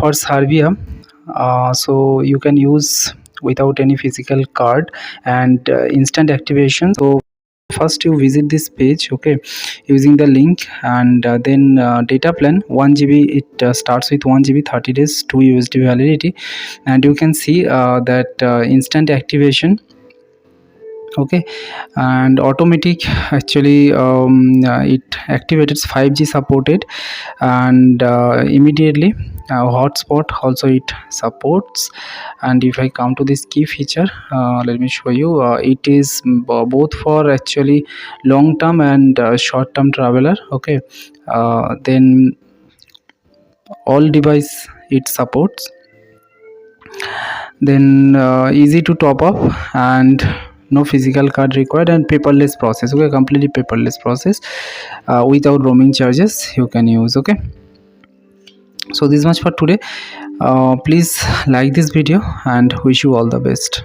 for Serbia. So you can use without any physical card and instant activation. So first you visit this page, okay, using the link, and then data plan 1 GB. It starts with 1 GB, 30 days, 2 USD validity, and you can see that instant activation, okay, and automatic. Actually it activates 5G supported, and immediately hotspot also it supports. And if I come to this key feature, let me show you, it is both for actually long term and short term traveler, okay. Then all device it supports. Then easy to top up, and no physical card required, and paperless process, okay, completely paperless process, without roaming charges you can use, okay. So this much for today. Please like this video and wish you all the best.